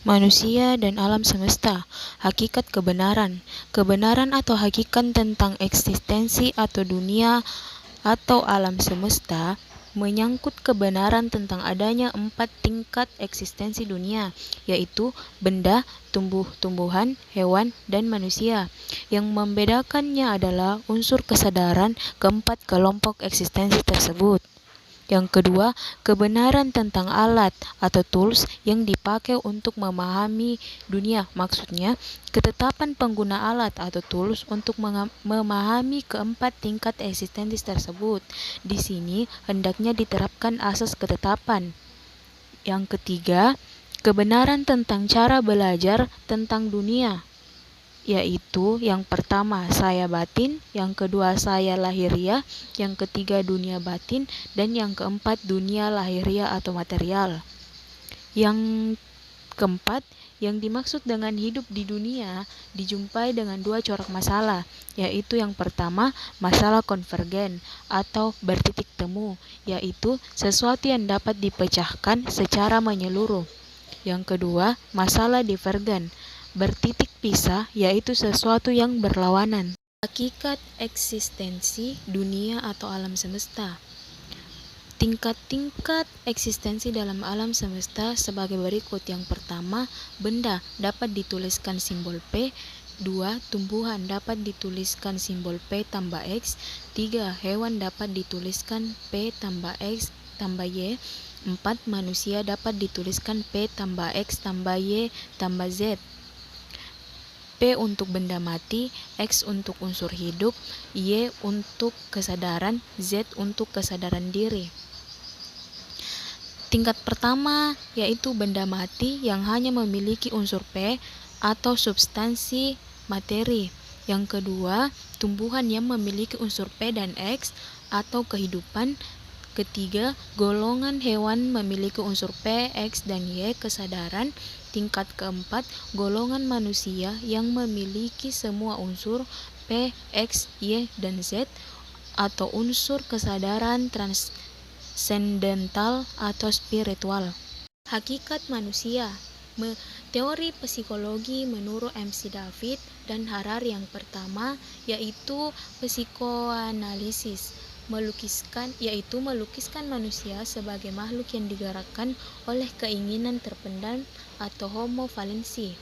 Manusia dan alam semesta. Hakikat kebenaran. Kebenaran atau hakikat tentang eksistensi atau dunia atau alam semesta menyangkut kebenaran tentang adanya 4 tingkat eksistensi dunia, yaitu benda, tumbuh-tumbuhan, hewan, dan manusia. Yang membedakannya adalah unsur kesadaran keempat kelompok eksistensi tersebut. Yang kedua, kebenaran tentang alat atau tools yang dipakai untuk memahami dunia. Maksudnya, ketetapan pengguna alat atau tools untuk memahami keempat tingkat eksistensi tersebut. Di sini hendaknya diterapkan asas ketetapan. Yang ketiga, kebenaran tentang cara belajar tentang dunia, yaitu yang pertama saya batin, yang kedua saya lahiriah, yang ketiga dunia batin, dan yang keempat dunia lahiriah atau material. Yang keempat, yang dimaksud dengan hidup di dunia dijumpai dengan 2 corak masalah, yaitu yang pertama masalah konvergen atau bertitik temu, yaitu sesuatu yang dapat dipecahkan secara menyeluruh. Yang kedua, masalah divergen, bertitik pisah, yaitu sesuatu yang berlawanan. Hakikat eksistensi dunia atau alam semesta. Tingkat-tingkat eksistensi dalam alam semesta sebagai berikut. Yang pertama, benda dapat dituliskan simbol P. 2. Tumbuhan dapat dituliskan simbol P tambah X. 3. Hewan dapat dituliskan P tambah X tambah Y. 4. Manusia dapat dituliskan P tambah X tambah Y tambah Z. P untuk benda mati, X untuk unsur hidup, Y untuk kesadaran, Z untuk kesadaran diri. Tingkat pertama yaitu benda mati yang hanya memiliki unsur P atau substansi materi. Yang kedua, tumbuhan yang memiliki unsur P dan X atau kehidupan. Ketiga, golongan hewan memiliki unsur P, X, dan Y kesadaran. Tingkat keempat, golongan manusia yang memiliki semua unsur P, X, Y, dan Z atau unsur kesadaran transcendental atau spiritual. Hakikat manusia. Teori psikologi menurut MC David dan Harari. Yang pertama yaitu psikoanalisis, melukiskan manusia sebagai makhluk yang digerakkan oleh keinginan terpendam atau homo valensi.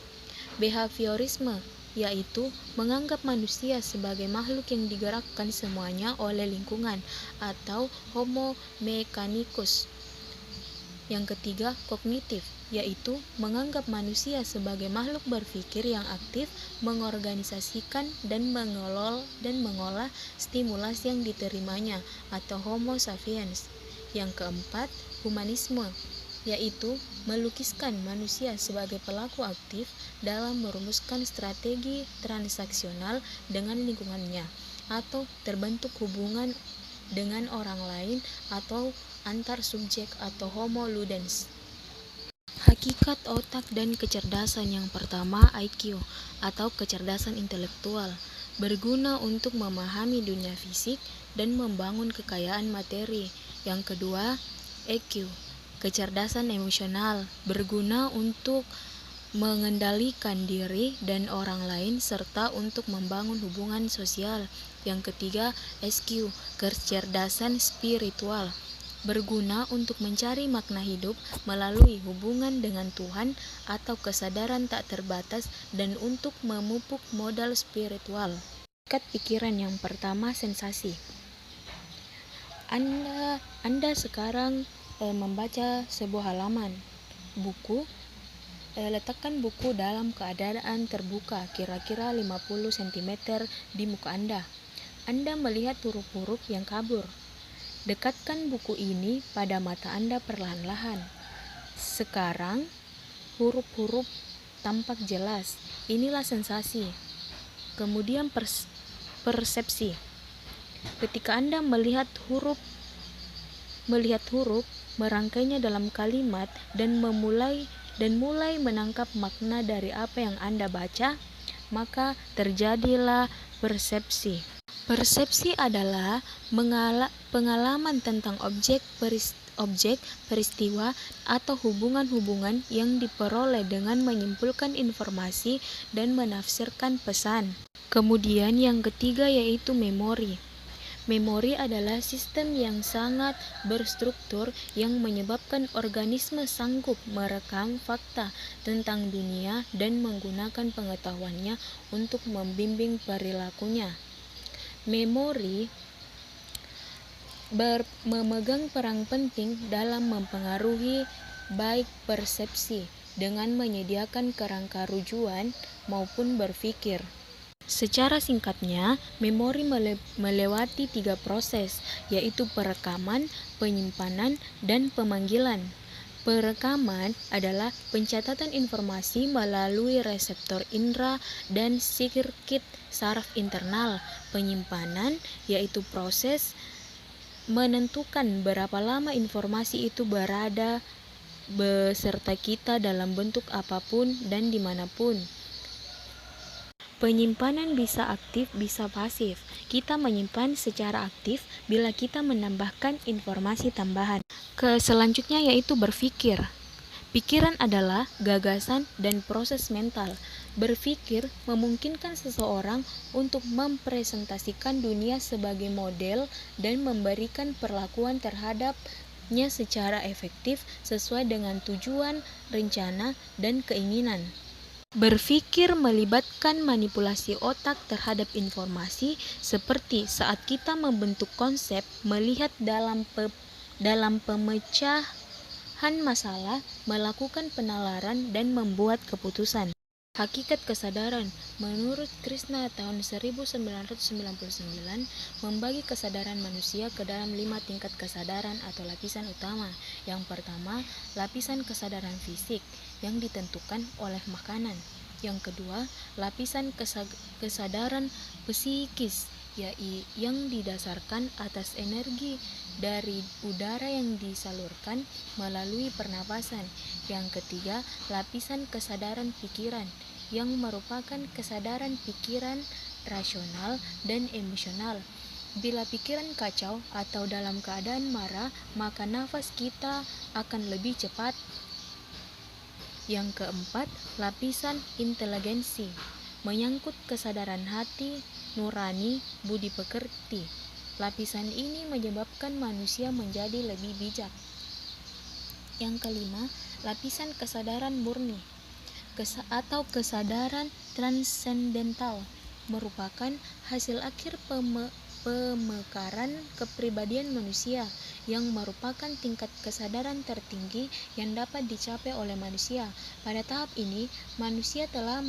Behaviorisme yaitu menganggap manusia sebagai makhluk yang digerakkan semuanya oleh lingkungan atau homo mechanicus. Yang ketiga, kognitif, yaitu menganggap manusia sebagai makhluk berpikir yang aktif, mengorganisasikan dan mengolah stimulasi yang diterimanya atau homo sapiens. Yang keempat, humanisme, yaitu melukiskan manusia sebagai pelaku aktif dalam merumuskan strategi transaksional dengan lingkungannya atau terbentuk hubungan dengan orang lain atau antar subjek atau homo ludens. Hakikat otak dan kecerdasan. Yang pertama, IQ atau kecerdasan intelektual, berguna untuk memahami dunia fisik dan membangun kekayaan materi. Yang kedua, EQ, kecerdasan emosional, berguna untuk mengendalikan diri dan orang lain serta untuk membangun hubungan sosial. Yang ketiga, SQ, kecerdasan spiritual, berguna untuk mencari makna hidup melalui hubungan dengan Tuhan atau kesadaran tak terbatas dan untuk memupuk modal spiritual. Tingkat pikiran. Yang pertama, sensasi. Anda sekarang membaca sebuah halaman buku. Letakkan buku dalam keadaan terbuka kira-kira 50 cm di muka Anda. Anda melihat huruf-huruf yang kabur. Dekatkan buku ini pada mata Anda perlahan-lahan. Sekarang huruf-huruf tampak jelas. Inilah sensasi. Kemudian persepsi. Ketika Anda melihat huruf, merangkainya dalam kalimat dan mulai menangkap makna dari apa yang Anda baca, maka terjadilah persepsi. Persepsi adalah pengalaman tentang objek, peristiwa, atau hubungan-hubungan yang diperoleh dengan menyimpulkan informasi dan menafsirkan pesan. Kemudian yang ketiga yaitu memori. Memori adalah sistem yang sangat berstruktur yang menyebabkan organisme sanggup merekam fakta tentang dunia dan menggunakan pengetahuannya untuk membimbing perilakunya. Memori memegang peran penting dalam mempengaruhi baik persepsi dengan menyediakan kerangka rujukan maupun berpikir. Secara singkatnya, memori melewati 3 proses, yaitu perekaman, penyimpanan, dan pemanggilan. Perekaman adalah pencatatan informasi melalui reseptor indera dan sirkuit saraf internal. Penyimpanan yaitu proses menentukan berapa lama informasi itu berada beserta kita dalam bentuk apapun dan dimanapun. Penyimpanan bisa aktif, bisa pasif. Kita menyimpan secara aktif bila kita menambahkan informasi tambahan. Selanjutnya yaitu berpikir. Pikiran adalah gagasan dan proses mental. Berpikir memungkinkan seseorang untuk mempresentasikan dunia sebagai model dan memberikan perlakuan terhadapnya secara efektif sesuai dengan tujuan, rencana, dan keinginan. Berpikir melibatkan manipulasi otak terhadap informasi seperti saat kita membentuk konsep, melihat dalam pemecahan masalah, melakukan penalaran, dan membuat keputusan. Hakikat kesadaran menurut Krishna tahun 1999 membagi kesadaran manusia ke dalam 5 tingkat kesadaran atau lapisan utama. Yang pertama, lapisan kesadaran fisik yang ditentukan oleh makanan. Yang kedua, lapisan kesadaran psikis yang didasarkan atas energi dari udara yang disalurkan melalui pernapasan. Yang ketiga, lapisan kesadaran pikiran yang merupakan kesadaran pikiran rasional dan emosional. Bila pikiran kacau atau dalam keadaan marah, maka nafas kita akan lebih cepat. Yang keempat, lapisan inteligensi menyangkut kesadaran hati, nurani, budi pekerti. Lapisan ini menyebabkan manusia menjadi lebih bijak. Yang kelima, lapisan kesadaran murni atau kesadaran transendental merupakan hasil akhir pemekaran kepribadian manusia yang merupakan tingkat kesadaran tertinggi yang dapat dicapai oleh manusia. Pada tahap ini, manusia telah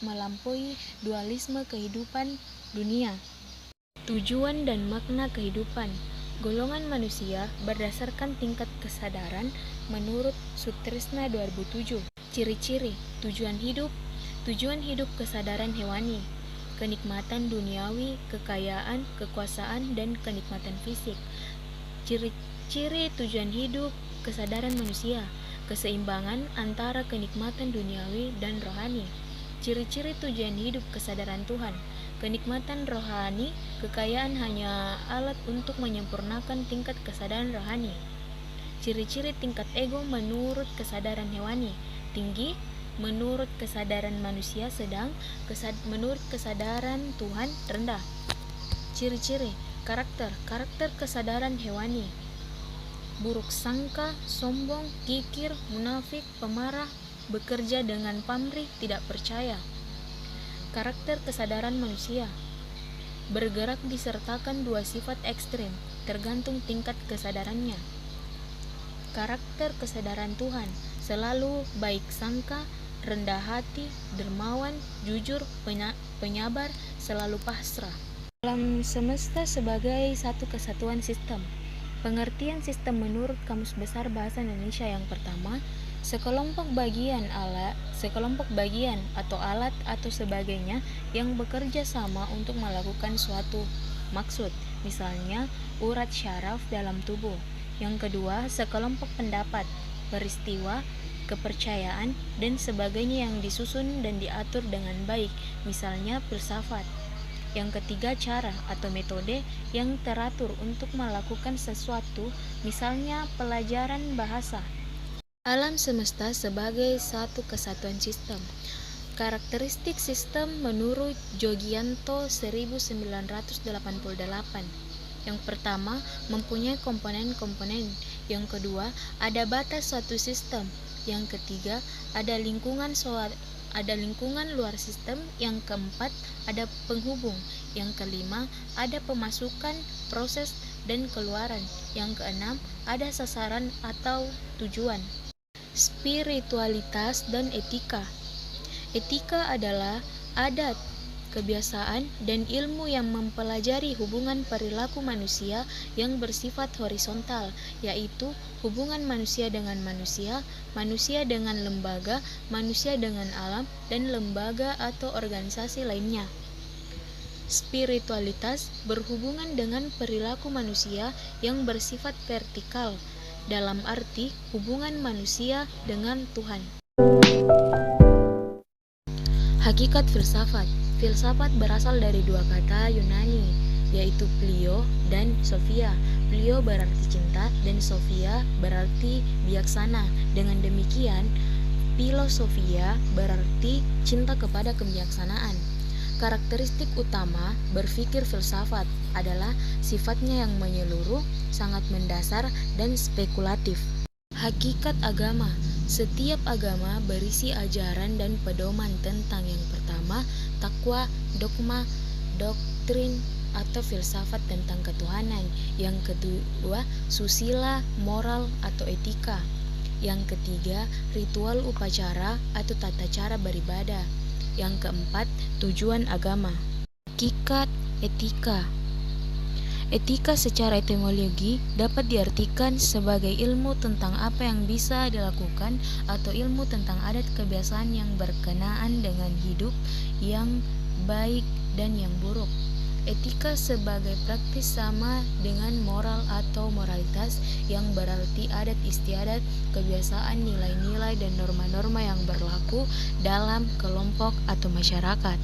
melampaui dualisme kehidupan dunia. Tujuan dan makna kehidupan. Golongan manusia berdasarkan tingkat kesadaran menurut Sutrisna 2007. Ciri-ciri tujuan hidup kesadaran hewani, kenikmatan duniawi, kekayaan, kekuasaan, dan kenikmatan fisik. Ciri-ciri tujuan hidup kesadaran manusia, keseimbangan antara kenikmatan duniawi dan rohani. Ciri-ciri tujuan hidup kesadaran Tuhan, kenikmatan rohani, kekayaan hanya alat untuk menyempurnakan tingkat kesadaran rohani. Ciri-ciri tingkat ego menurut kesadaran hewani, tinggi menurut kesadaran manusia, sedang menurut kesadaran Tuhan rendah. Ciri-ciri karakter kesadaran hewani, buruk sangka, sombong, kikir, munafik, pemarah, bekerja dengan pamrih, tidak percaya. Karakter kesadaran manusia bergerak disertakan 2 sifat ekstrim, tergantung tingkat kesadarannya. Karakter kesadaran Tuhan selalu baik sangka, rendah hati, dermawan, jujur, penyabar, selalu pasrah. Alam semesta sebagai satu kesatuan sistem. Pengertian sistem menurut Kamus Besar Bahasa Indonesia yang pertama, sekelompok bagian atau alat atau sebagainya yang bekerja sama untuk melakukan suatu maksud, misalnya urat syaraf dalam tubuh. Yang kedua, sekelompok pendapat, peristiwa, kepercayaan, dan sebagainya yang disusun dan diatur dengan baik, misalnya filsafat. Yang ketiga, cara atau metode yang teratur untuk melakukan sesuatu, misalnya pelajaran bahasa. Alam semesta sebagai satu kesatuan sistem. Karakteristik sistem menurut Jogianto 1988. Yang pertama, mempunyai komponen-komponen. Yang kedua, ada batas suatu sistem. Yang ketiga, ada lingkungan luar sistem. Yang keempat, ada penghubung. Yang kelima, ada pemasukan, proses, dan keluaran. Yang keenam, ada sasaran atau tujuan. Spiritualitas dan etika. Etika adalah adat, kebiasaan, dan ilmu yang mempelajari hubungan perilaku manusia yang bersifat horizontal, yaitu hubungan manusia dengan manusia, manusia dengan lembaga, manusia dengan alam, dan lembaga atau organisasi lainnya. Spiritualitas berhubungan dengan perilaku manusia yang bersifat vertikal, dalam arti hubungan manusia dengan Tuhan. Hakikat filsafat. Filsafat berasal dari dua kata Yunani, yaitu plio dan sophia. Plio berarti cinta dan sophia berarti bijaksana. Dengan demikian, filosofia berarti cinta kepada kebijaksanaan. Karakteristik utama berpikir filsafat adalah sifatnya yang menyeluruh, sangat mendasar, dan spekulatif. Hakikat agama. Setiap agama berisi ajaran dan pedoman tentang yang pertama, takwa, dogma, doktrin atau filsafat tentang ketuhanan. Yang kedua, susila, moral atau etika. Yang ketiga, ritual upacara atau tata cara beribadah. Yang keempat, tujuan agama. Hakikat etika. Etika secara etimologi dapat diartikan sebagai ilmu tentang apa yang bisa dilakukan atau ilmu tentang adat kebiasaan yang berkenaan dengan hidup yang baik dan yang buruk. Etika sebagai praktis sama dengan moral atau moralitas, yang berarti adat istiadat, kebiasaan, nilai-nilai, dan norma-norma yang berlaku dalam kelompok atau masyarakat.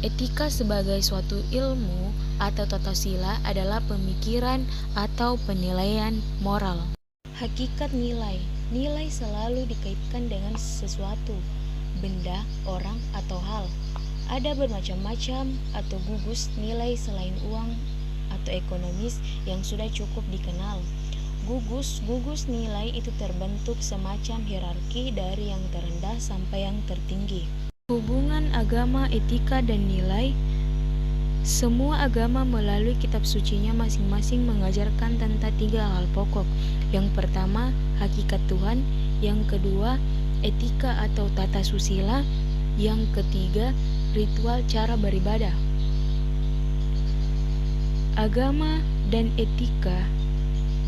Etika sebagai suatu ilmu atau tata sila adalah pemikiran atau penilaian moral. Hakikat nilai. Nilai selalu dikaitkan dengan sesuatu, benda, orang, atau hal. Ada bermacam-macam atau gugus nilai selain uang atau ekonomis yang sudah cukup dikenal. Gugus nilai itu terbentuk semacam hierarki dari yang terendah sampai yang tertinggi. Hubungan agama, etika, dan nilai. Semua agama melalui kitab sucinya masing-masing mengajarkan tentang tiga hal pokok. Yang pertama, hakikat Tuhan. Yang kedua, etika atau tata susila. Yang ketiga, ritual cara beribadah. Agama dan etika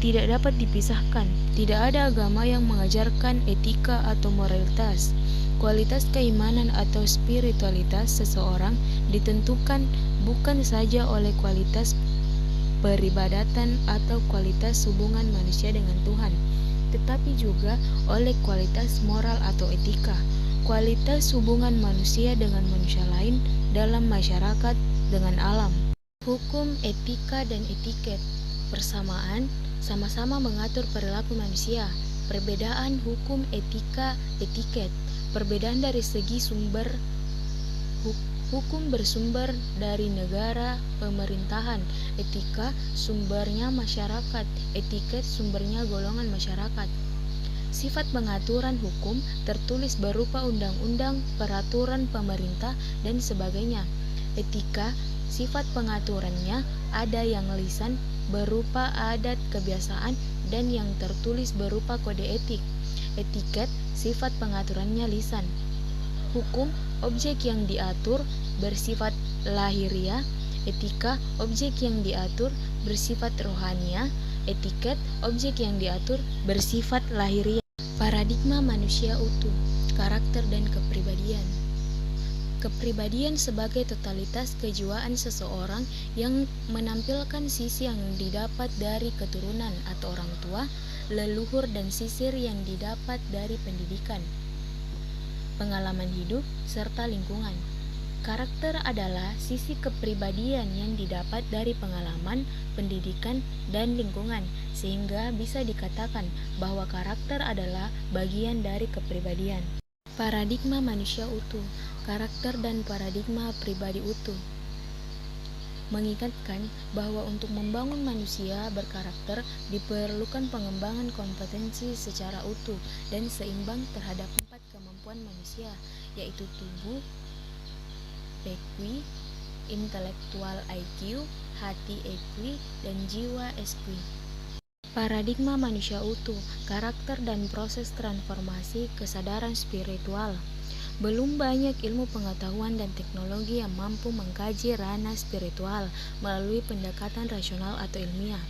tidak dapat dipisahkan. Tidak ada agama yang mengajarkan etika atau moralitas. Kualitas keimanan atau spiritualitas seseorang ditentukan bukan saja oleh kualitas peribadatan atau kualitas hubungan manusia dengan Tuhan, tetapi juga oleh kualitas moral atau etika, kualitas hubungan manusia dengan manusia lain dalam masyarakat dengan alam. Hukum, etika, dan etiket persamaan sama-sama mengatur perilaku manusia. Perbedaan hukum, etika, etiket. Perbedaan dari segi sumber. Hukum bersumber dari negara, pemerintahan. Etika sumbernya masyarakat. Etiket sumbernya golongan masyarakat. Sifat pengaturan hukum tertulis berupa undang-undang, peraturan pemerintah, dan sebagainya. Etika, sifat pengaturannya ada yang lisan berupa adat kebiasaan dan yang tertulis berupa kode etik. Etiket, sifat pengaturannya lisan. Hukum, objek yang diatur bersifat lahiriah. Etika, objek yang diatur bersifat rohaniah. Etiket, objek yang diatur bersifat lahiriah. Paradigma manusia utuh, karakter dan kepribadian. Kepribadian sebagai totalitas kejiwaan seseorang yang menampilkan sisi yang didapat dari keturunan atau orang tua, leluhur, dan sisir yang didapat dari pendidikan, pengalaman hidup, serta lingkungan. Karakter adalah sisi kepribadian yang didapat dari pengalaman, pendidikan, dan lingkungan, sehingga bisa dikatakan bahwa karakter adalah bagian dari kepribadian. Paradigma manusia utuh, karakter dan paradigma pribadi utuh mengingatkan bahwa untuk membangun manusia berkarakter diperlukan pengembangan kompetensi secara utuh dan seimbang terhadap 4 kemampuan manusia, yaitu tubuh, EQ, intelektual IQ, hati EQ, dan jiwa SQ. Paradigma manusia utuh, karakter dan proses transformasi kesadaran spiritual. Belum banyak ilmu pengetahuan dan teknologi yang mampu mengkaji ranah spiritual melalui pendekatan rasional atau ilmiah.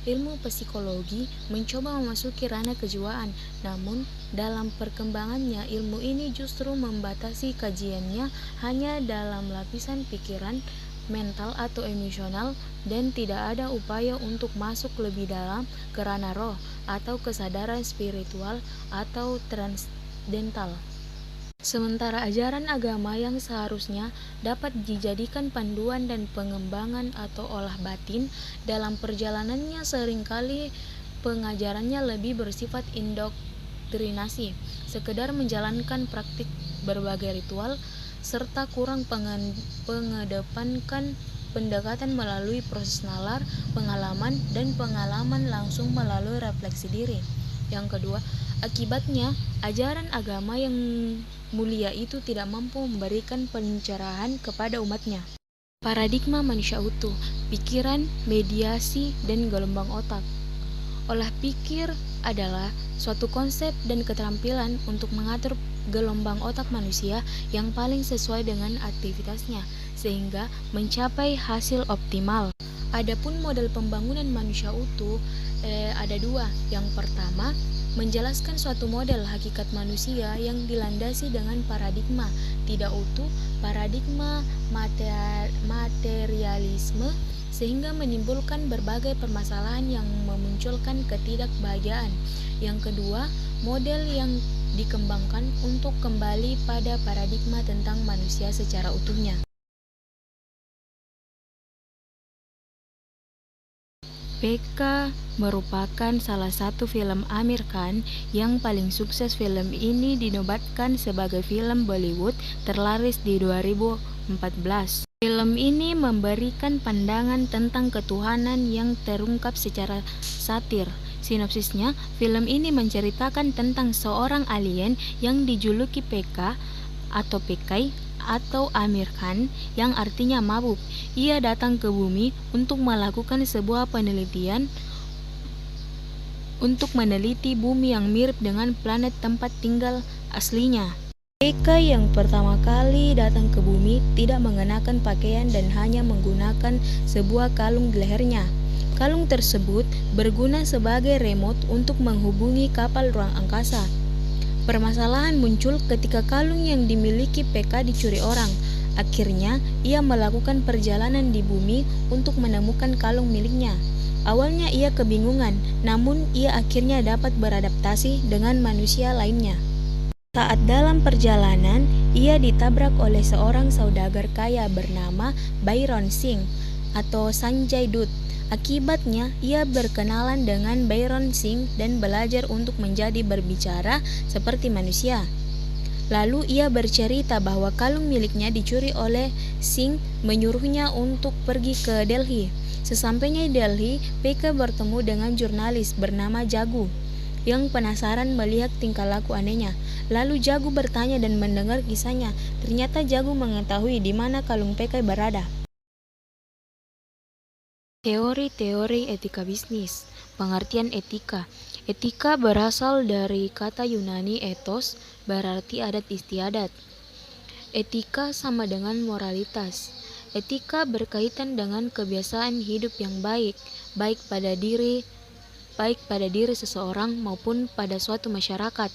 Ilmu psikologi mencoba memasuki ranah kejiwaan, namun dalam perkembangannya ilmu ini justru membatasi kajiannya hanya dalam lapisan pikiran, mental atau emosional, dan tidak ada upaya untuk masuk lebih dalam ke ranah roh atau kesadaran spiritual atau transdental. Sementara ajaran agama yang seharusnya dapat dijadikan panduan dan pengembangan atau olah batin dalam perjalanannya, seringkali pengajarannya lebih bersifat indoktrinasi, sekedar menjalankan praktik berbagai ritual, serta kurang mengedepankan pendekatan melalui proses nalar, pengalaman, dan pengalaman langsung melalui refleksi diri. Yang kedua, akibatnya ajaran agama yang mulia itu tidak mampu memberikan pencerahan kepada umatnya. Paradigma manusia utuh, pikiran, mediasi, dan gelombang otak. Olah pikir adalah suatu konsep dan keterampilan untuk mengatur gelombang otak manusia yang paling sesuai dengan aktivitasnya, sehingga mencapai hasil optimal. Adapun model pembangunan manusia utuh ada dua. Yang pertama, menjelaskan suatu model hakikat manusia yang dilandasi dengan paradigma tidak utuh, paradigma materialisme, sehingga menimbulkan berbagai permasalahan yang memunculkan ketidakbahagiaan. Yang kedua, model yang dikembangkan untuk kembali pada paradigma tentang manusia secara utuhnya. PK merupakan salah satu film Amir Khan yang paling sukses. Film ini dinobatkan sebagai film Bollywood terlaris di 2014. Film ini memberikan pandangan tentang ketuhanan yang terungkap secara satir. Sinopsisnya, film ini menceritakan tentang seorang alien yang dijuluki PK atau Pekai atau Amir Khan, yang artinya mabuk. Ia datang ke bumi untuk melakukan sebuah penelitian untuk meneliti bumi yang mirip dengan planet tempat tinggal aslinya. Mereka yang pertama kali datang ke bumi tidak mengenakan pakaian dan hanya menggunakan sebuah kalung di lehernya. Kalung tersebut berguna sebagai remote untuk menghubungi kapal ruang angkasa. Permasalahan muncul ketika kalung yang dimiliki PK dicuri orang. Akhirnya, ia melakukan perjalanan di bumi untuk menemukan kalung miliknya. Awalnya ia kebingungan, namun ia akhirnya dapat beradaptasi dengan manusia lainnya. Saat dalam perjalanan, ia ditabrak oleh seorang saudagar kaya bernama Byron Singh atau Sanjay Dutt. Akibatnya, ia berkenalan dengan Byron Singh dan belajar untuk menjadi berbicara seperti manusia. Lalu ia bercerita bahwa kalung miliknya dicuri oleh Singh, menyuruhnya untuk pergi ke Delhi. Sesampainya di Delhi, PK bertemu dengan jurnalis bernama Jagu yang penasaran melihat tingkah laku anehnya. Lalu Jagu bertanya dan mendengar kisahnya. Ternyata Jagu mengetahui di mana kalung PK berada. Teori-teori etika bisnis. Pengertian etika. Etika berasal dari kata Yunani ethos, berarti adat istiadat. Etika sama dengan moralitas. Etika berkaitan dengan kebiasaan hidup yang baik pada diri seseorang maupun pada suatu masyarakat.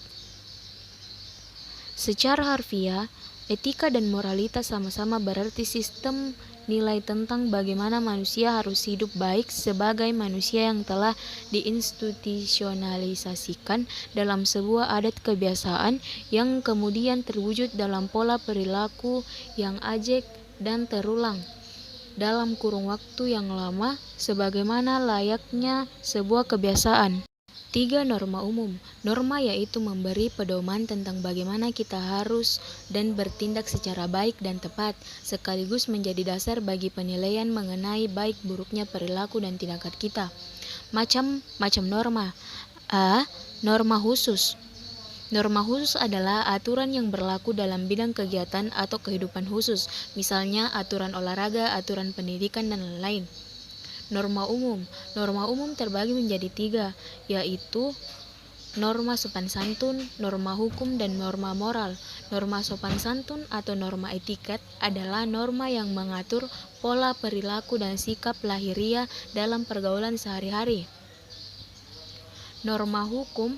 Secara harfiah, Etika dan moralitas sama-sama berarti sistem nilai tentang bagaimana manusia harus hidup baik sebagai manusia yang telah diinstitusionalisasikan dalam sebuah adat kebiasaan yang kemudian terwujud dalam pola perilaku yang ajak dan terulang dalam kurun waktu yang lama sebagaimana layaknya sebuah kebiasaan. 3. Norma umum. Norma yaitu memberi pedoman tentang bagaimana kita harus dan bertindak secara baik dan tepat, sekaligus menjadi dasar bagi penilaian mengenai baik buruknya perilaku dan tindakan kita. Macam norma. A. Norma khusus. Norma khusus adalah aturan yang berlaku dalam bidang kegiatan atau kehidupan khusus, misalnya aturan olahraga, aturan pendidikan, dan lain-lain. Norma umum. Norma umum terbagi menjadi 3, yaitu norma sopan santun, norma hukum, dan norma moral. Norma sopan santun atau norma etiket adalah norma yang mengatur pola perilaku dan sikap lahiriah dalam pergaulan sehari-hari. Norma hukum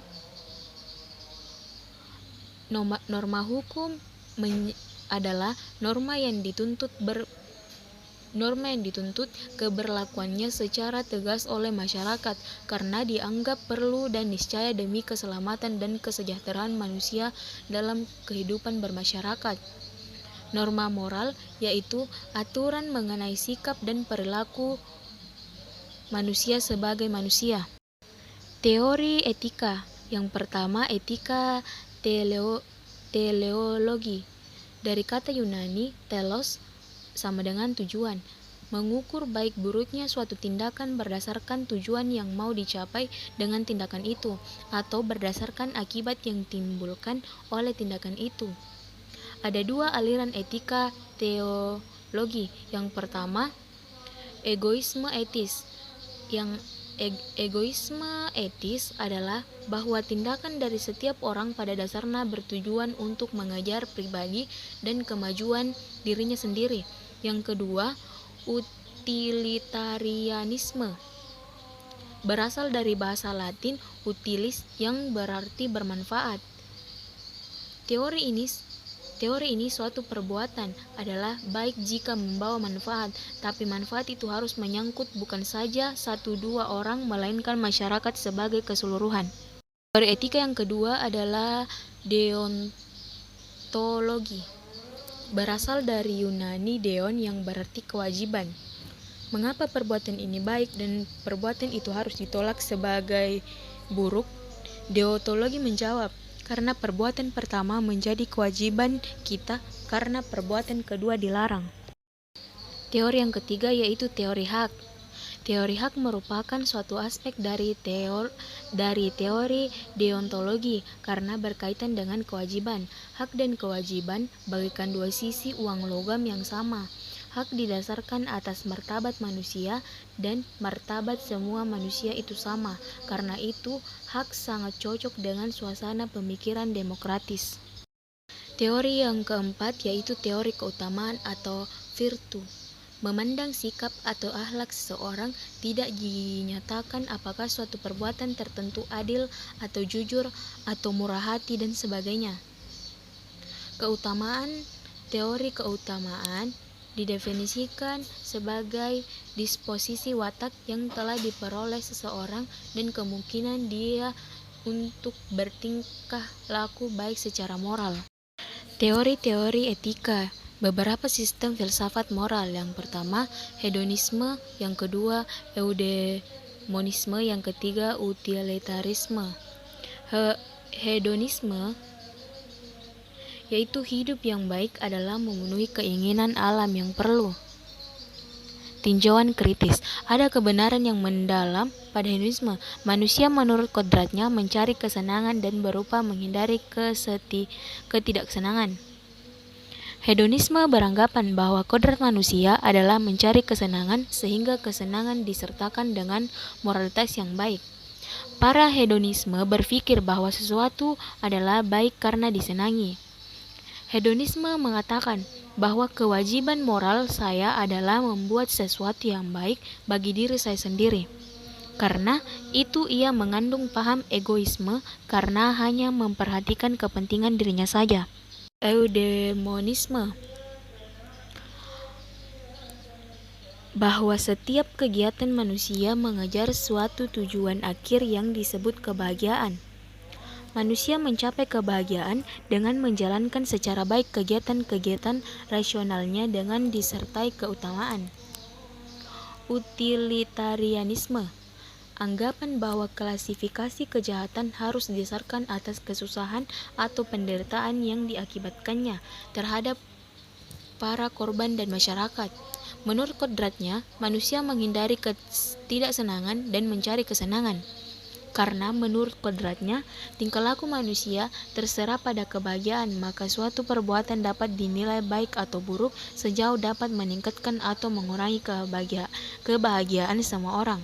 adalah norma yang dituntut keberlakuannya secara tegas oleh masyarakat karena dianggap perlu dan niscaya demi keselamatan dan kesejahteraan manusia dalam kehidupan bermasyarakat. Norma moral yaitu aturan mengenai sikap dan perilaku manusia sebagai manusia. Teori etika. Yang pertama, etika teleologi. Dari kata Yunani, telos sama dengan tujuan, mengukur baik buruknya suatu tindakan berdasarkan tujuan yang mau dicapai dengan tindakan itu, atau berdasarkan akibat yang timbulkan oleh tindakan itu. Ada 2 aliran etika teologi. Yang pertama, egoisme etis. Egoisme etis adalah bahwa tindakan dari setiap orang pada dasarnya bertujuan untuk mengejar pribadi dan kemajuan dirinya sendiri. Yang kedua, utilitarianisme. Berasal dari bahasa Latin utilis yang berarti bermanfaat. Teori ini suatu perbuatan adalah baik jika membawa manfaat, tapi manfaat itu harus menyangkut bukan saja 1-2 orang melainkan masyarakat sebagai keseluruhan. Teori etika yang kedua adalah deontologi. Berasal dari Yunani deon yang berarti kewajiban. Mengapa perbuatan ini baik dan perbuatan itu harus ditolak sebagai buruk? Deontologi menjawab, karena perbuatan pertama menjadi kewajiban kita karena perbuatan kedua dilarang. Teori yang ketiga yaitu teori hak. Teori hak merupakan suatu aspek dari teori deontologi karena berkaitan dengan kewajiban. Hak dan kewajiban bagaikan 2 sisi uang logam yang sama. Hak didasarkan atas martabat manusia dan martabat semua manusia itu sama. Karena itu, hak sangat cocok dengan suasana pemikiran demokratis. Teori yang keempat yaitu teori keutamaan atau virtu. Memandang sikap atau akhlak seseorang tidak dinyatakan apakah suatu perbuatan tertentu adil atau jujur atau murah hati dan sebagainya. Teori keutamaan didefinisikan sebagai disposisi watak yang telah diperoleh seseorang dan kemungkinan dia untuk bertingkah laku baik secara moral. Teori-teori etika. Beberapa sistem filsafat moral. Yang pertama, hedonisme. Yang kedua, eudemonisme. Yang ketiga, utilitarisme. Hedonisme yaitu hidup yang baik adalah memenuhi keinginan alam yang perlu. Tinjauan kritis. Ada kebenaran yang mendalam pada hedonisme. Manusia menurut kodratnya mencari kesenangan dan berupa menghindari ketidaksenangan. Hedonisme beranggapan bahwa kodrat manusia adalah mencari kesenangan sehingga kesenangan disertakan dengan moralitas yang baik. Para hedonisme berpikir bahwa sesuatu adalah baik karena disenangi. Hedonisme mengatakan bahwa kewajiban moral saya adalah membuat sesuatu yang baik bagi diri saya sendiri. Karena itu ia mengandung paham egoisme karena hanya memperhatikan kepentingan dirinya saja. eudemonisme, bahwa setiap kegiatan manusia mengejar suatu tujuan akhir yang disebut kebahagiaan. Manusia mencapai kebahagiaan dengan menjalankan secara baik kegiatan-kegiatan rasionalnya dengan disertai keutamaan. Utilitarianisme, anggapan bahwa klasifikasi kejahatan harus didasarkan atas kesusahan atau penderitaan yang diakibatkannya terhadap para korban dan masyarakat. Menurut kodratnya, manusia menghindari ketidaksenangan dan mencari kesenangan. Karena menurut kodratnya, tingkah laku manusia terserah pada kebahagiaan, maka suatu perbuatan dapat dinilai baik atau buruk sejauh dapat meningkatkan atau mengurangi kebahagiaan semua orang.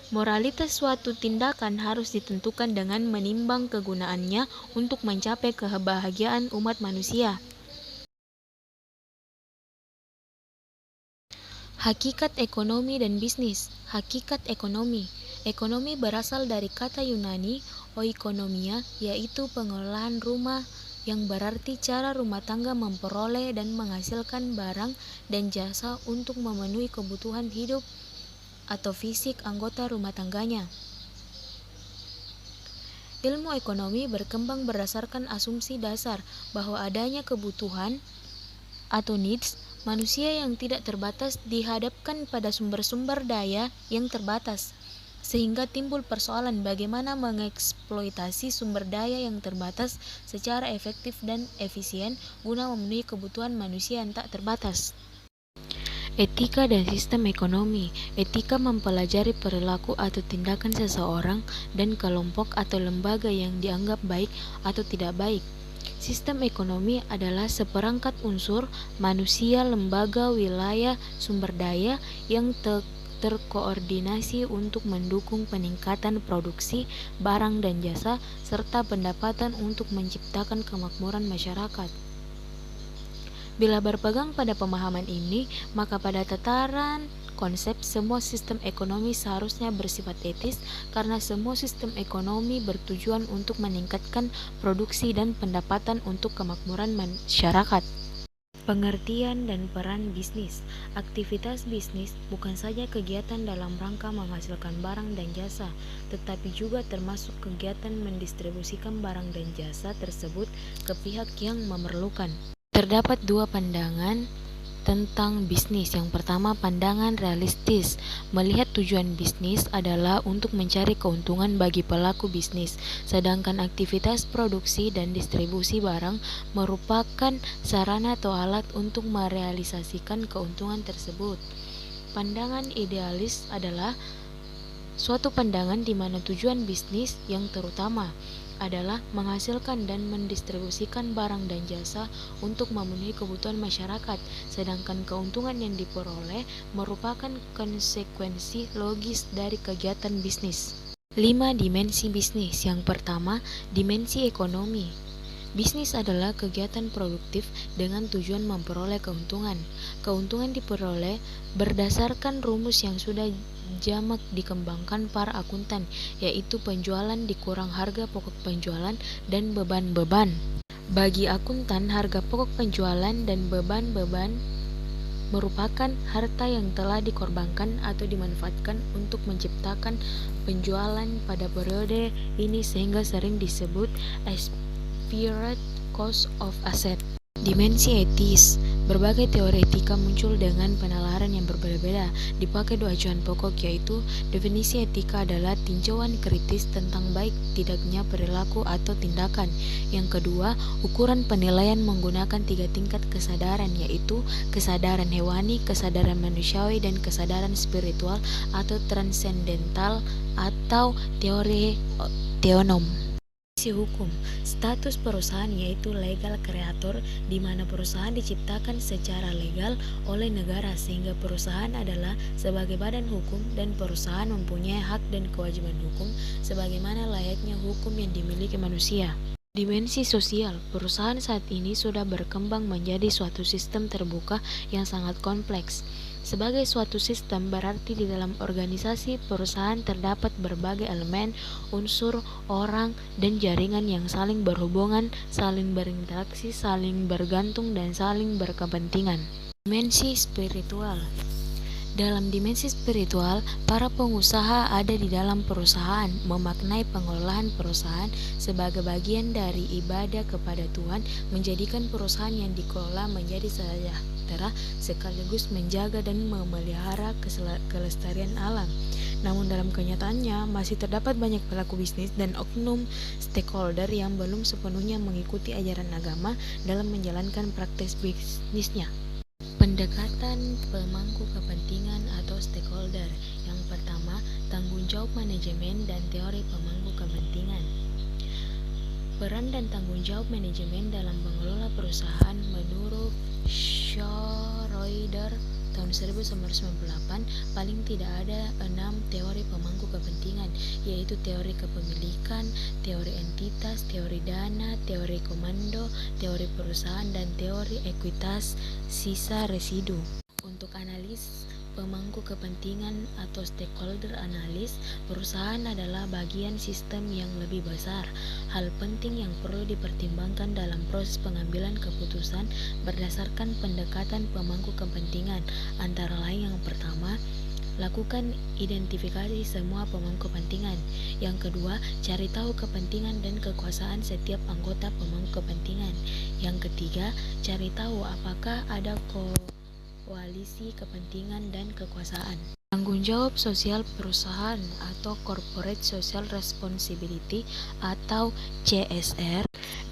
Moralitas suatu tindakan harus ditentukan dengan menimbang kegunaannya untuk mencapai kebahagiaan umat manusia. Hakikat ekonomi dan bisnis. Hakikat ekonomi. Ekonomi berasal dari kata Yunani oikonomia, yaitu pengelolaan rumah, yang berarti cara rumah tangga memperoleh dan menghasilkan barang dan jasa untuk memenuhi kebutuhan hidup atau fisik anggota rumah tangganya. Ilmu ekonomi berkembang berdasarkan asumsi dasar bahwa adanya kebutuhan atau needs manusia yang tidak terbatas dihadapkan pada sumber-sumber daya yang terbatas, sehingga timbul persoalan bagaimana mengeksploitasi sumber daya yang terbatas secara efektif dan efisien guna memenuhi kebutuhan manusia yang tak terbatas. Etika dan sistem ekonomi. Etika mempelajari perilaku atau tindakan seseorang dan kelompok atau lembaga yang dianggap baik atau tidak baik. Sistem ekonomi adalah seperangkat unsur manusia, lembaga, wilayah, sumber daya yang terkoordinasi untuk mendukung peningkatan produksi barang dan jasa serta pendapatan untuk menciptakan kemakmuran masyarakat. Bila berpegang pada pemahaman ini, maka pada tataran konsep semua sistem ekonomi seharusnya bersifat etis karena semua sistem ekonomi bertujuan untuk meningkatkan produksi dan pendapatan untuk kemakmuran masyarakat. Pengertian dan peran bisnis. Aktivitas bisnis bukan saja kegiatan dalam rangka menghasilkan barang dan jasa, tetapi juga termasuk kegiatan mendistribusikan barang dan jasa tersebut ke pihak yang memerlukan. Terdapat dua pandangan tentang bisnis. Yang pertama, pandangan realistis, melihat tujuan bisnis adalah untuk mencari keuntungan bagi pelaku bisnis, sedangkan aktivitas produksi dan distribusi barang merupakan sarana atau alat untuk merealisasikan keuntungan tersebut. Pandangan idealis adalah suatu pandangan di mana tujuan bisnis yang terutama adalah menghasilkan dan mendistribusikan barang dan jasa untuk memenuhi kebutuhan masyarakat, sedangkan keuntungan yang diperoleh merupakan konsekuensi logis dari kegiatan bisnis. 5 dimensi bisnis. Yang pertama, dimensi ekonomi. Bisnis adalah kegiatan produktif dengan tujuan memperoleh keuntungan. Keuntungan diperoleh berdasarkan rumus yang sudah jamak dikembangkan para akuntan, yaitu penjualan dikurang harga pokok penjualan dan beban-beban. Bagi akuntan, harga pokok penjualan dan beban-beban merupakan harta yang telah dikorbankan atau dimanfaatkan untuk menciptakan penjualan pada periode ini sehingga sering disebut spirit cost of asset. Dimensi etis. Berbagai teori etika muncul dengan penalaran yang berbeda-beda. Dipakai dua acuan pokok, yaitu definisi etika adalah tinjauan kritis tentang baik tidaknya perilaku atau tindakan. Yang kedua, ukuran penilaian menggunakan 3 tingkat kesadaran, yaitu kesadaran hewani, kesadaran manusiawi, dan kesadaran spiritual atau transendental atau teori teonom. Hukum. Status perusahaan yaitu legal creator, di mana perusahaan diciptakan secara legal oleh negara sehingga perusahaan adalah sebagai badan hukum dan perusahaan mempunyai hak dan kewajiban hukum sebagaimana layaknya hukum yang dimiliki manusia. Dimensi sosial, perusahaan saat ini sudah berkembang menjadi suatu sistem terbuka yang sangat kompleks. Sebagai suatu sistem berarti di dalam organisasi perusahaan terdapat berbagai elemen, unsur, orang, dan jaringan yang saling berhubungan, saling berinteraksi, saling bergantung, dan saling berkepentingan. Dimensi spiritual. Dalam dimensi spiritual, para pengusaha ada di dalam perusahaan, memaknai pengelolaan perusahaan sebagai bagian dari ibadah kepada Tuhan, menjadikan perusahaan yang dikelola menjadi sejahtera sekaligus menjaga dan memelihara kelestarian alam. Namun dalam kenyataannya masih terdapat banyak pelaku bisnis dan oknum stakeholder yang belum sepenuhnya mengikuti ajaran agama dalam menjalankan praktek bisnisnya. Pendekatan pemangku kepentingan atau stakeholder. Yang pertama, tanggung jawab manajemen dan teori pemangku kepentingan. Peran dan tanggung jawab manajemen dalam mengelola perusahaan menurut Schroeder tahun 1998 paling tidak ada 6 teori pemangku kepentingan, yaitu teori kepemilikan, teori entitas, teori dana, teori komando, teori perusahaan, dan teori ekuitas sisa residu. Untuk analis pemangku kepentingan atau stakeholder analis, perusahaan adalah bagian sistem yang lebih besar. Hal penting yang perlu dipertimbangkan dalam proses pengambilan keputusan berdasarkan pendekatan pemangku kepentingan antara lain yang pertama, lakukan identifikasi semua pemangku kepentingan. Yang kedua, cari tahu kepentingan dan kekuasaan setiap anggota pemangku kepentingan. Yang ketiga, cari tahu apakah ada koalisi kepentingan dan kekuasaan. Tanggung jawab sosial perusahaan atau Corporate Social Responsibility atau CSR.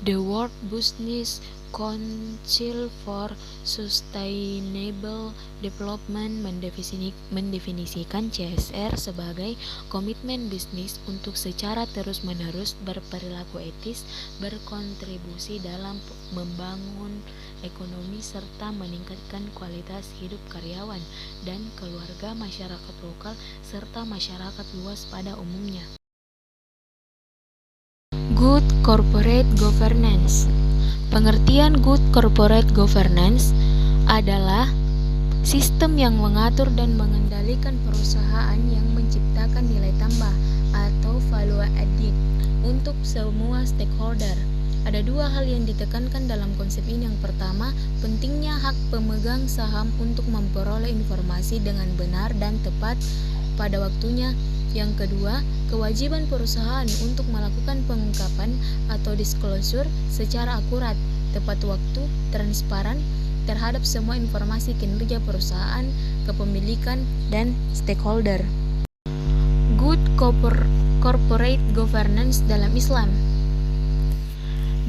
The World Business Council for Sustainable Development mendefinisikan CSR sebagai komitmen bisnis untuk secara terus-menerus berperilaku etis, berkontribusi dalam membangun ekonomi serta meningkatkan kualitas hidup karyawan dan keluarga, masyarakat lokal, serta masyarakat luas pada umumnya. Good Corporate Governance. Pengertian Good Corporate Governance adalah sistem yang mengatur dan mengendalikan perusahaan yang menciptakan nilai tambah atau value added untuk semua stakeholder. Ada dua hal yang ditekankan dalam konsep ini. Yang pertama, pentingnya hak pemegang saham untuk memperoleh informasi dengan benar dan tepat pada waktunya. Yang kedua, kewajiban perusahaan untuk melakukan pengungkapan atau disclosure secara akurat, tepat waktu, transparan terhadap semua informasi kinerja perusahaan, kepemilikan, dan stakeholder. Good Corporate Governance dalam Islam.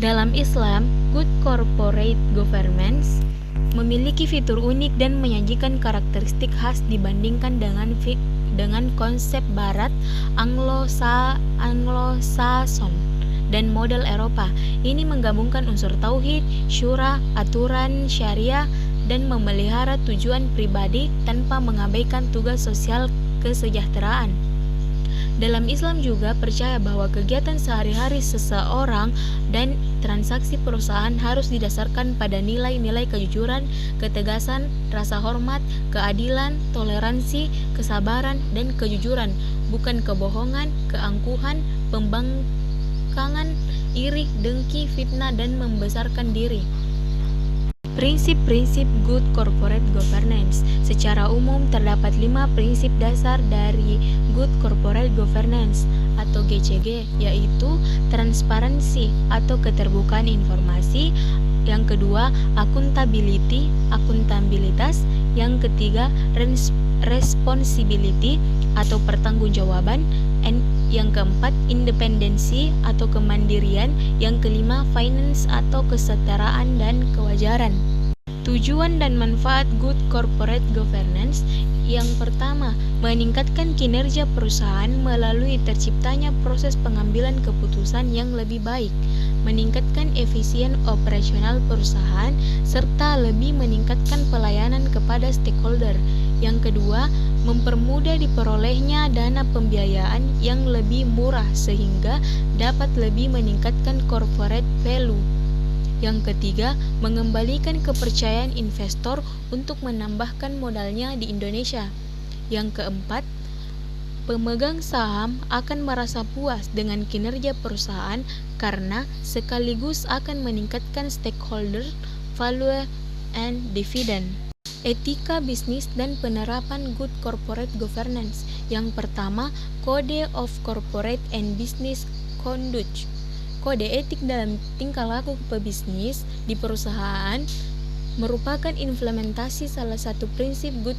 Dalam Islam, Good Corporate Governance memiliki fitur unik dan menyajikan karakteristik khas dibandingkan dengan konsep Barat, Anglo-Saxon, dan model Eropa. Ini menggabungkan unsur tauhid, syura, aturan syariah, dan memelihara tujuan pribadi tanpa mengabaikan tugas sosial kesejahteraan. Dalam Islam juga percaya bahwa kegiatan sehari-hari seseorang dan transaksi perusahaan harus didasarkan pada nilai-nilai kejujuran, ketegasan, rasa hormat, keadilan, toleransi, kesabaran, dan kejujuran, bukan kebohongan, keangkuhan, pembangkangan, iri, dengki, fitnah, dan membesarkan diri. Prinsip-prinsip Good Corporate Governance. Secara umum terdapat 5 prinsip dasar dari Good Corporate Governance atau GCG, yaitu transparansi atau keterbukaan informasi. Yang kedua, akuntabilitas. Yang ketiga, responsibility atau pertanggungjawaban. Yang keempat, independensi atau kemandirian. Yang kelima, finance atau kesetaraan dan kewajaran. Tujuan dan manfaat good corporate governance. Yang pertama, meningkatkan kinerja perusahaan melalui terciptanya proses pengambilan keputusan yang lebih baik, meningkatkan efisien operasional perusahaan, serta lebih meningkatkan pelayanan kepada stakeholder. Yang kedua, mempermudah diperolehnya dana pembiayaan yang lebih murah sehingga dapat lebih meningkatkan corporate value. Yang ketiga, mengembalikan kepercayaan investor untuk menambahkan modalnya di Indonesia. Yang keempat, pemegang saham akan merasa puas dengan kinerja perusahaan karena sekaligus akan meningkatkan stakeholder value and dividend. Etika bisnis dan penerapan good corporate governance. Yang pertama, Code of Corporate and Business Conduct. Kode etik dalam tingkah laku pebisnis di perusahaan merupakan implementasi salah satu prinsip good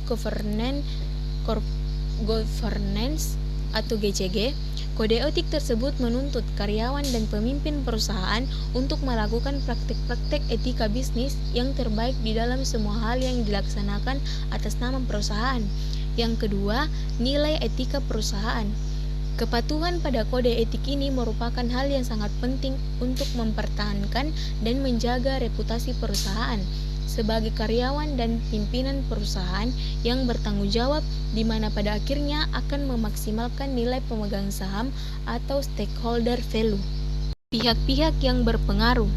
governance atau GCG. Kode etik tersebut menuntut karyawan dan pemimpin perusahaan untuk melakukan praktik-praktik etika bisnis yang terbaik di dalam semua hal yang dilaksanakan atas nama perusahaan. Yang kedua, nilai etika perusahaan. Kepatuhan pada kode etik ini merupakan hal yang sangat penting untuk mempertahankan dan menjaga reputasi perusahaan sebagai karyawan dan pimpinan perusahaan yang bertanggung jawab, di mana pada akhirnya akan memaksimalkan nilai pemegang saham atau stakeholder value. Pihak-pihak yang berpengaruh.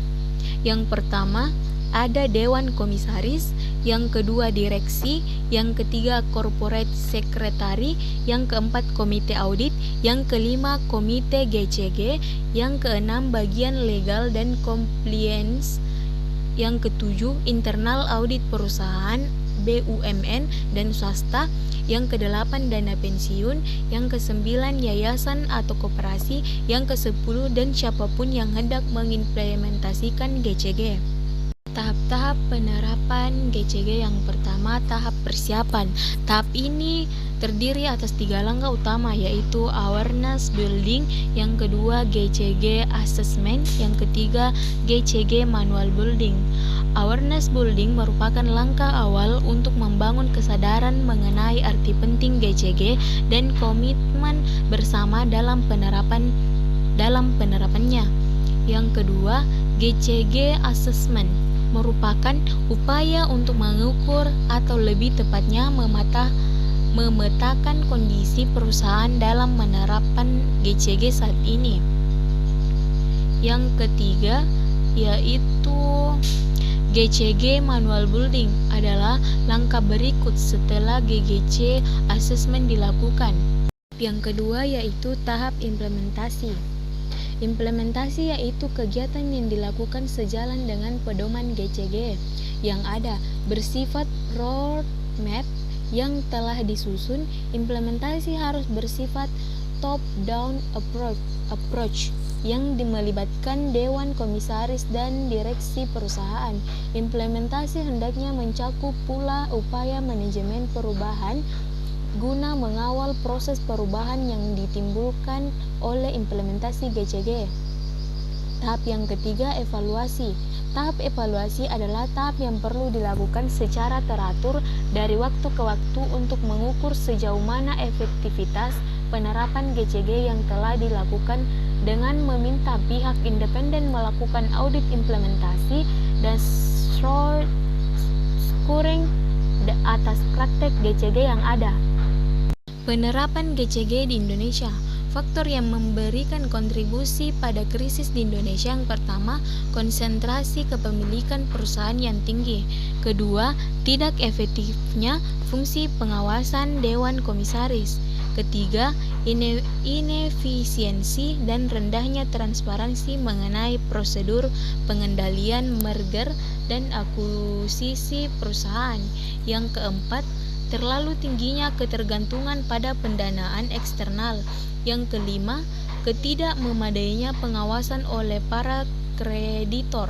Yang pertama, ada Dewan Komisaris, yang kedua Direksi, yang ketiga Corporate Secretary, yang keempat Komite Audit, yang kelima Komite GCG, yang keenam Bagian Legal dan Compliance, yang ketujuh Internal Audit Perusahaan, BUMN dan swasta, yang kedelapan dana pensiun, yang kesembilan yayasan atau koperasi, yang kesepuluh dan siapapun yang hendak mengimplementasikan GCG. Tahap-tahap penerapan GCG. Yang pertama, tahap persiapan. Tahap ini terdiri atas 3 langkah utama, yaitu awareness building, yang kedua GCG assessment, yang ketiga GCG manual building. Awareness building merupakan langkah awal untuk membangun kesadaran mengenai arti penting GCG dan komitmen bersama dalam penerapannya. Yang kedua, GCG assessment merupakan upaya untuk mengukur atau lebih tepatnya memetakan kondisi perusahaan dalam menerapkan GCG saat ini. Yang ketiga yaitu GCG manual building adalah langkah berikut setelah GCG assessment dilakukan. Yang kedua yaitu tahap implementasi. Implementasi yaitu kegiatan yang dilakukan sejalan dengan pedoman GCG yang ada, bersifat roadmap yang telah disusun. Implementasi harus bersifat top-down approach yang melibatkan Dewan Komisaris dan Direksi perusahaan. Implementasi hendaknya mencakup pula upaya manajemen perubahan guna mengawal proses perubahan yang ditimbulkan oleh implementasi GCG. Tahap yang ketiga, evaluasi. Tahap evaluasi adalah tahap yang perlu dilakukan secara teratur dari waktu ke waktu untuk mengukur sejauh mana efektivitas penerapan GCG yang telah dilakukan dengan meminta pihak independen melakukan audit implementasi dan scoring atas praktek GCG yang ada. Penerapan GCG di Indonesia. Faktor yang memberikan kontribusi pada krisis di Indonesia: yang pertama, konsentrasi kepemilikan perusahaan yang tinggi. Kedua, tidak efektifnya fungsi pengawasan Dewan Komisaris. Ketiga, inefisiensi dan rendahnya transparansi mengenai prosedur pengendalian merger dan akuisisi perusahaan. Yang keempat, terlalu tingginya ketergantungan pada pendanaan eksternal. Yang kelima, ketidakmemadainya pengawasan oleh para kreditor.